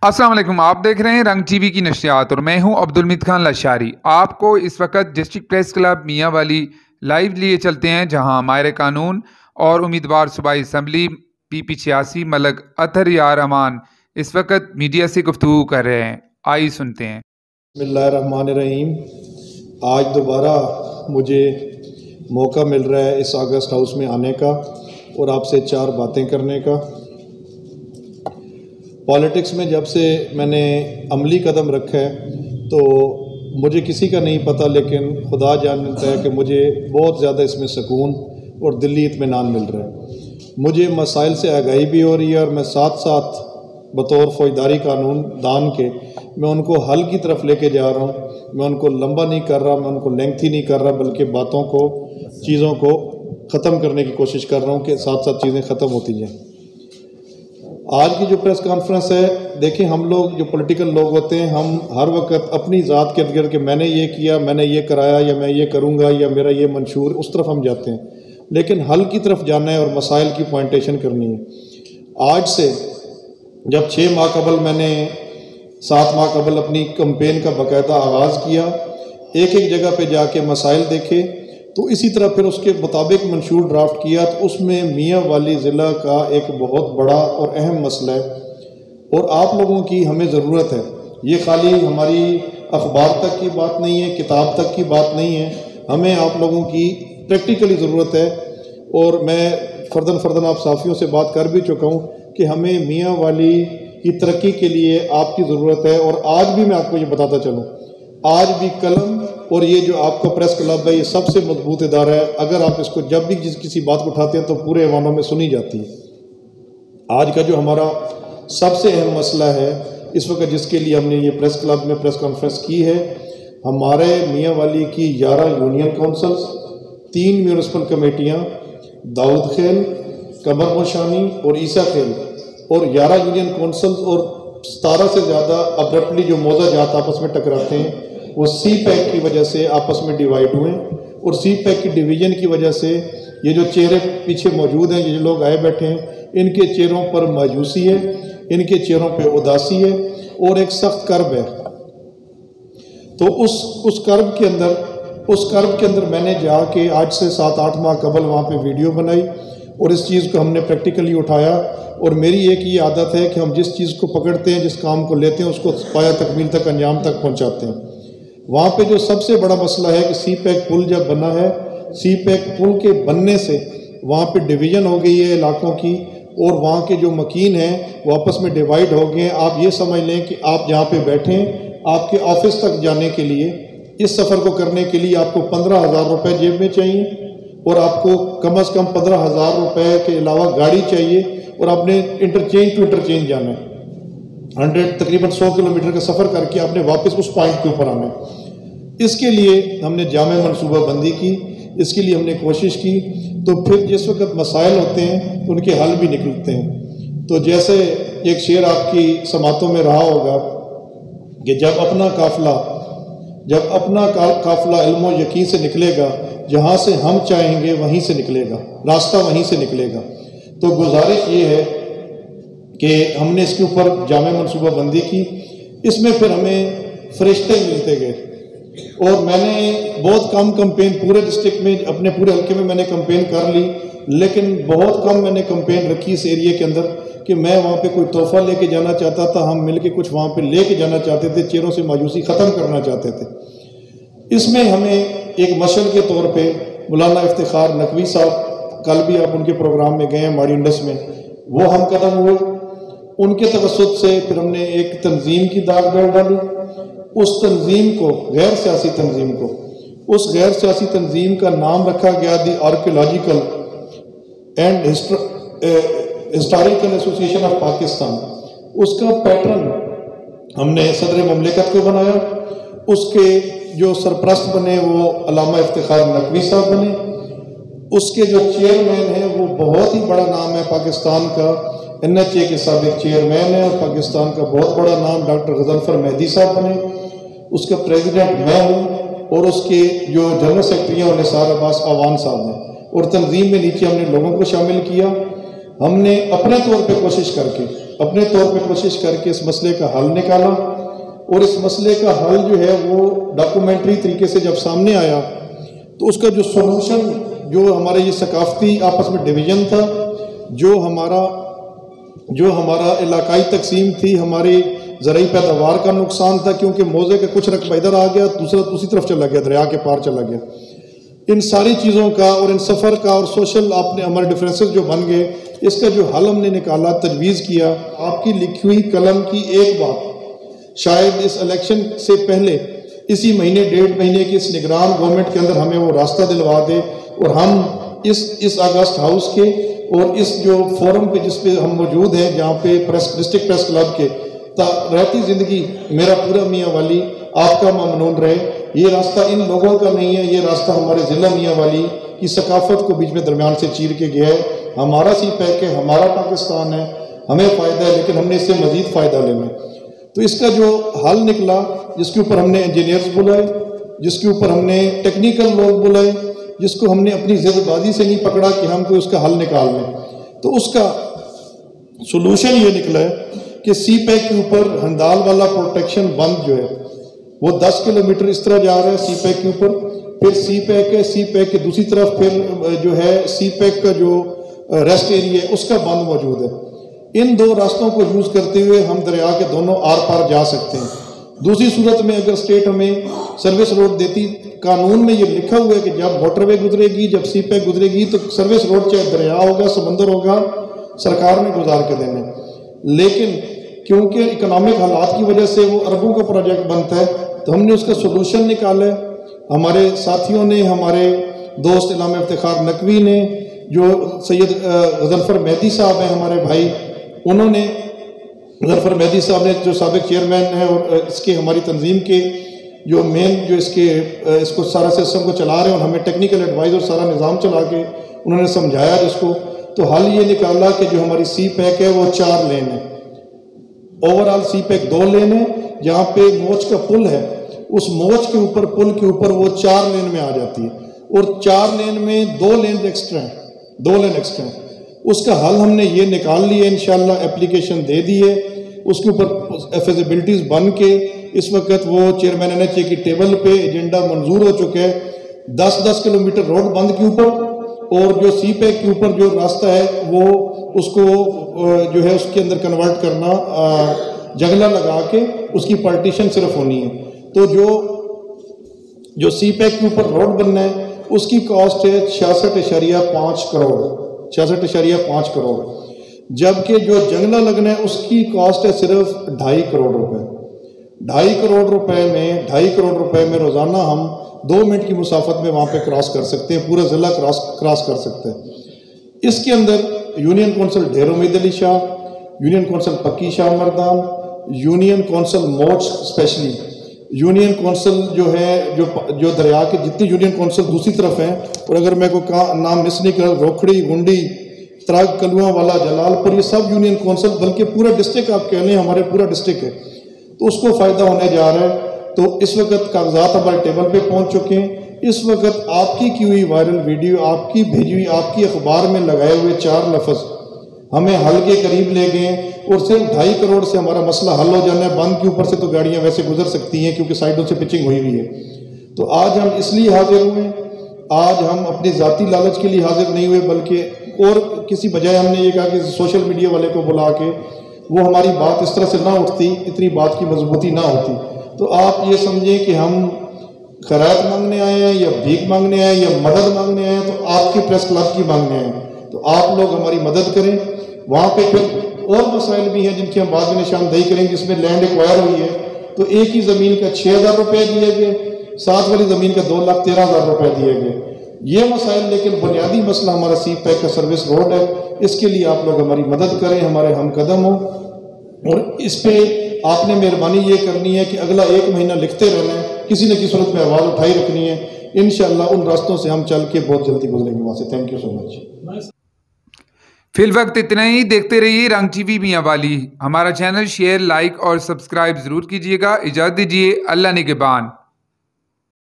अस्सलाम वालेकुम। आप देख रहे हैं रंग टीवी की नशियात और मैं हूं अब्दुल खान लशारी। आपको इस वक्त डिस्ट्रिक्ट प्रेस क्लब मियाँ वाली लाइव लिए चलते हैं, जहां माहिर कानून और उम्मीदवार सूबाई असम्बली PP 86 मलक अतहर यार अमान इस वक्त मीडिया से गुफ्तगू कर रहे हैं। आइए सुनते हैं। बिस्मिल्लाहिर्रहमानिर्रहीम। आज दोबारा मुझे मौका मिल रहा है इस ऑगस्ट हाउस में आने का और आपसे चार बातें करने का। पॉलिटिक्स में जब से मैंने अमली कदम रखा है तो मुझे किसी का नहीं पता, लेकिन खुदा जानता है कि मुझे बहुत ज़्यादा इसमें सुकून और दिली इत्मीनान मिल रहा है। मुझे मसाइल से आगाही भी हो रही है और मैं साथ साथ बतौर फ़ौजदारी कानून दान के मैं उनको हल की तरफ लेके जा रहा हूँ। मैं उनको लंबा नहीं कर रहा, मैं उनको लेंथी नहीं कर रहा, बल्कि बातों को, चीज़ों को ख़त्म करने की कोशिश कर रहा हूँ कि साथ साथ चीज़ें ख़त्म होती जाएँ। आज की जो प्रेस कॉन्फ्रेंस है, देखिए हम लोग जो पॉलिटिकल लोग होते हैं, हम हर वक्त अपनी ज़ात के इर्द-गिर्द कि मैंने ये किया, मैंने ये कराया, या मैं ये करूँगा, या मेरा ये मंशूर, उस तरफ हम जाते हैं। लेकिन हल की तरफ जाना है और मसाइल की पॉइंटेशन करनी है। आज से जब 6 माह कबल मैंने 7 माह कबल अपनी कैंपेन का बाकायदा आगाज़ किया, एक एक जगह पे जाके मसाइल देखे, तो इसी तरह फिर उसके मुताबिक मंशूर ड्राफ्ट किया। तो उसमें मियाँ वाली ज़िला का एक बहुत बड़ा और अहम मसला है और आप लोगों की हमें ज़रूरत है। ये खाली हमारी अखबार तक की बात नहीं है, किताब तक की बात नहीं है, हमें आप लोगों की प्रैक्टिकली ज़रूरत है। और मैं फ़र्दन आप साफ़ियों से बात कर भी चुका हूँ कि हमें मियाँ वाली की तरक्की के लिए आपकी ज़रूरत है। और आज भी मैं आपको ये बताता चलूँ, आज भी कलम और ये जो आपका प्रेस क्लब है, ये सबसे मजबूत इदारा है। अगर आप इसको जब भी किसी बात को उठाते हैं तो पूरे ऐवानों में सुनी जाती है। आज का जो हमारा सबसे अहम मसला है इस वक्त, जिसके लिए हमने ये प्रेस क्लब में प्रेस कॉन्फ्रेंस की है, हमारे मियाँ वाली की 11 यूनियन काउंसिल्स, 3 म्यूनिसिपल कमेटियाँ, दाऊद खेल, कमर मोशानी और ईसा खेल, और 11 यूनियन काउंसिल्स और 17 से ज़्यादा अब्रप्टली जो मौजा जात आपस में टकराते हैं, वो CPAC की वजह से आपस में डिवाइड हुए। और CPAC की डिवीज़न की वजह से ये जो चेहरे पीछे मौजूद हैं, ये जो लोग आए बैठे हैं, इनके चेहरों पर मायूसी है, इनके चेहरों पे उदासी है और एक सख्त कर्ब है। तो उस कर्ब के अंदर मैंने जाके आज से 7-8 माह कबल वहाँ पे वीडियो बनाई और इस चीज़ को हमने प्रैक्टिकली उठाया। और मेरी एक ये आदत है कि हम जिस चीज़ को पकड़ते हैं, जिस काम को लेते हैं, उसको पाया तकमील तक, अंजाम तक पहुँचाते हैं। वहाँ पे जो सबसे बड़ा मसला है कि CPAC पुल जब बना है, CPAC पुल के बनने से वहाँ पे डिवीज़न हो गई है इलाकों की, और वहाँ के जो मकीन हैं वो आपस में डिवाइड हो गए हैं। आप ये समझ लें कि आप जहाँ पे बैठे हैं, आपके ऑफिस तक जाने के लिए, इस सफ़र को करने के लिए आपको 15,000 रुपये जेब में चाहिए, और आपको कम से कम 15,000 रुपये के अलावा गाड़ी चाहिए, और आपने इंटरचेंज टू इंटरचेंज जाना है। तकरीबन 100 किलोमीटर का सफ़र करके आपने वापस उस पॉइंट के ऊपर आना है। इसके लिए हमने जामे मनसूबाबंदी की, इसके लिए हमने कोशिश की। तो फिर जिस वक्त मसाइल होते हैं तो उनके हल भी निकलते हैं। तो जैसे एक शेर आपकी समातों में रहा होगा कि जब अपना काफिला इल्म व यकीन से निकलेगा, जहाँ से हम चाहेंगे वहीं से निकलेगा, रास्ता वहीं से निकलेगा। तो गुजारिश ये है कि हमने इसके ऊपर जामे मनसूबाबंदी की। इसमें फिर हमें फरिश्ते मिलते गए और मैंने बहुत कम कैंपेन पूरे डिस्ट्रिक्ट में, अपने पूरे हल्के में मैंने कैंपेन कर ली, लेकिन बहुत कम मैंने कैंपेन रखी इस एरिया के अंदर कि मैं वहाँ पे कोई तोहफा लेके जाना चाहता था। हम मिलके कुछ वहाँ पे लेके जाना चाहते थे, चेहरों से मायूसी ख़त्म करना चाहते थे। इसमें हमें एक मशल के तौर पे मौलाना इफ्तिखार नकवी साहब, कल भी आप उनके प्रोग्राम में गए हैं माड़ी इंडस में, वो हम कदम हुए। उनके तवस्सुत से फिर हमने एक तंजीम की दाग डाली। उस तंजीम को, गैर सियासी तंजीम को, उस गैर सियासी तंजीम का नाम रखा गया the archaeological and historical association of Pakistan. उसका पैटर्न हमने सदर ममलिकत को बनाया। उसके जो सरप्रस्त बने वो अल्लामा इफ्तिखार नकवी साहब बने। उसके जो चेयरमैन हैं वो बहुत ही बड़ा नाम है पाकिस्तान का, NHA के साबिक चेयरमैन है, और पाकिस्तान का बहुत बड़ा नाम डॉक्टर गजनफर मेहदी साहब बने। उसका प्रेसिडेंट मैं हूँ और उसके जो जनरल सेक्रेटरी हैं निसार अब्बास आवान साहब हैं। और तंजीम में नीचे हमने लोगों को शामिल किया। हमने अपने तौर पे कोशिश करके अपने तौर पर कोशिश करके इस मसले का हल निकाला, और इस मसले का हल जो है वो डॉक्यूमेंट्री तरीके से जब सामने आया तो उसका जो सॉल्यूशन, जो हमारे ये सकाफती आपस में डिवीज़न था, जो हमारा इलाकाई तकसीम थी, हमारी ज़राई पैदावार का नुकसान था क्योंकि मौजे का कुछ रकबा इधर आ गया, दूसरा दूसरी तरफ चला गया, दरिया के पार चला गया। इन सारी चीज़ों का और इन सफ़र का और सोशल आपने हमारे डिफरेंसेस जो बन गए, इसका जो हल हमने निकाला, तजवीज़ किया। आपकी लिखी हुई कलम की एक बात शायद इस इलेक्शन से पहले इसी महीने 1.5 महीने की इस निगरान गवर्नमेंट के अंदर हमें वो रास्ता दिलवा दे, और हम इस अगस्त हाउस के और इस जो फोरम पे जिस पे हम मौजूद हैं, जहाँ पे डिस्ट्रिक्ट प्रेस क्लब के रहती ज़िंदगी मेरा पूरा मियाँ वाली आपका ममनून रहे। ये रास्ता इन लोगों का नहीं है, ये रास्ता हमारे ज़िला मियाँ वाली की सकाफत को बीच में दरमियान से चीर के गया है। हमारा CPEC है, हमारा पाकिस्तान है, हमें फ़ायदा है, लेकिन हमने इससे मज़ीद फ़ायदा लेना है। तो इसका जो हल निकला, जिसके ऊपर हमने इंजीनियर्स बुलाए, जिसके ऊपर हमने टेक्निकल लोग बुलाए, जिसको हमने अपनी ज़िदबाजी से नहीं पकड़ा कि हम कोई उसका हल निकाल लें, तो उसका सोल्यूशन ये निकला है कि CPEC के ऊपर हंदाल वाला प्रोटेक्शन बंद जो है वो 10 किलोमीटर इस तरह जा रहा है CPEC के ऊपर, फिर CPEC है, CPEC के दूसरी तरफ फिर जो है CPEC का जो रेस्ट एरिया है उसका बंद मौजूद है। इन दो रास्तों को यूज़ करते हुए हम दरिया के दोनों आर पार जा सकते हैं। दूसरी सूरत में अगर स्टेट हमें सर्विस रोड देती, कानून में ये लिखा हुआ है कि जब वाटरवे गुजरेगी, जब CPEC गुजरेगी, तो सर्विस रोड चाहे दरिया होगा, समंदर होगा, सरकार ने गुजार के देने। लेकिन क्योंकि इकोनॉमिक हालात की वजह से वो अरबों का प्रोजेक्ट बनता है, तो हमने उसका सोल्यूशन निकाला है। हमारे साथियों ने, हमारे दोस्त इलाम इफ्तिखार नकवी ने, जो सैयद गजनफर मेहदी साहब हैं हमारे भाई, उन्होंने गजनफर मेहदी साहब ने जो साबिक चेयरमैन हैं और इसके हमारी तंजीम के जो मेन जो इसको सारा सिस्टम को चला रहे हैं, और हमें टेक्निकल एडवाइस और सारा निज़ाम चला के उन्होंने समझाया जिसको, तो हल ये निकाला कि जो हमारी CPEC है वो 4 लेन है। ओवरऑल CPEC 2 लेन है। जहाँ पे मोच का पुल है, उस मोच के ऊपर, पुल के ऊपर वो 4 लेन में आ जाती है, और 4 लेन में 2 लेन एक्स्ट्रा हैं, 2 लेन एक्स्ट्रा हैं। उसका हल हमने ये निकाल लिया, इंशाल्लाह एप्लीकेशन दे दी है, उसके ऊपर फिजिबिलिटीज़ बन के इस वक्त वो चेयरमैन NHA की टेबल पे एजेंडा मंजूर हो चुका है। 10-10 किलोमीटर रोड बंद के ऊपर, और जो CPEC के ऊपर जो रास्ता है वो उसको जो है उसके अंदर कन्वर्ट करना, जंगला लगा के उसकी पार्टीशन सिर्फ होनी है। तो जो CPEC के ऊपर रोड बनना है उसकी कॉस्ट है 66.5 करोड़, 66.5 करोड़, जबकि जो जंगला लगना है उसकी कॉस्ट है सिर्फ 2.5 करोड़ रुपए। 2.5 करोड़ रुपए में रोज़ाना हम 2 मिनट की मुसाफत में वहाँ पे क्रॉस कर सकते हैं, पूरा ज़िला क्रॉस कर सकते हैं। इसके अंदर यूनियन कौंसिल ढेर उम्मीद अली शाह, यूनियन कौंसिल पक्की शाह मर्दान, यूनियन कौंसिल मोच स्पेशली, यूनियन कौंसिल जो है जो दरिया के जितनी यूनियन कौंसिल दूसरी तरफ हैं, और अगर मैं कोई नाम मिस नहीं कर, रोखड़ी, गुंडी, त्राग, कलुआ वाला, जलालपुर, ये सब यूनियन कौंसिल, बल्कि पूरा डिस्ट्रिक्ट आप कह लें, हमारे पूरा डिस्ट्रिक्ट है, तो उसको फ़ायदा होने जा रहा है। तो इस वक्त कागजात हमारे टेबल पे पहुंच चुके हैं। इस वक्त आपकी की हुई वायरल वीडियो, आपकी भेजी हुई, आपकी अखबार में लगाए हुए 4 लफ्ज़ हमें हल के करीब ले गए, और सिर्फ 2.5 करोड़ से हमारा मसला हल हो जाना है। बंद के ऊपर से तो गाड़ियां वैसे गुजर सकती हैं क्योंकि साइडों से पिचिंग हुई हुई है। तो आज हम इसलिए हाजिर हुए, आज हम अपनी ज़ाती लालच के लिए हाजिर नहीं हुए, बल्कि और किसी बजाय हमने ये कहा कि सोशल मीडिया वाले को बुला के वो हमारी बात इस तरह से ना उठती, इतनी बात की मजबूती ना होती। तो आप ये समझें कि हम खैरात मांगने आए हैं या भीख मांगने आए हैं या मदद मांगने आए हैं, तो आपकी प्रेस क्लब की मांगने आए हैं। तो आप लोग हमारी मदद करें। वहाँ पे फिर और मसाइल भी हैं जिनकी हम बाद में निशानदेही करेंगे। जिसमें लैंड एक्वायर हुई है, तो एक ही ज़मीन का 6,000 रुपये दिए गए, साथ वाली ज़मीन का 2,13,000 रुपये दिए गए। ये मसाइल, लेकिन बुनियादी मसला हमारा CPEC का सर्विस रोड है। इसके लिए आप लोग हमारी मदद करें, हमारे हम कदम हो, और इस पे आपने मेहरबानी ये करनी है कि अगला 1 महीना लिखते रहना है, किसी न किसी सूरत में आवाज़ उठाई रखनी है। इंशाअल्लाह उन रास्तों से हम चल के बहुत जल्दी गुजरेंगे वहाँ से। Thank you so much. फिलवक्त इतना ही। देखते रहिए रंग TV मियाँ वाली। हमारा चैनल शेयर, लाइक और सब्सक्राइब ज़रूर कीजिएगा। इजाज़त दीजिए। अल्लाह निगहबान।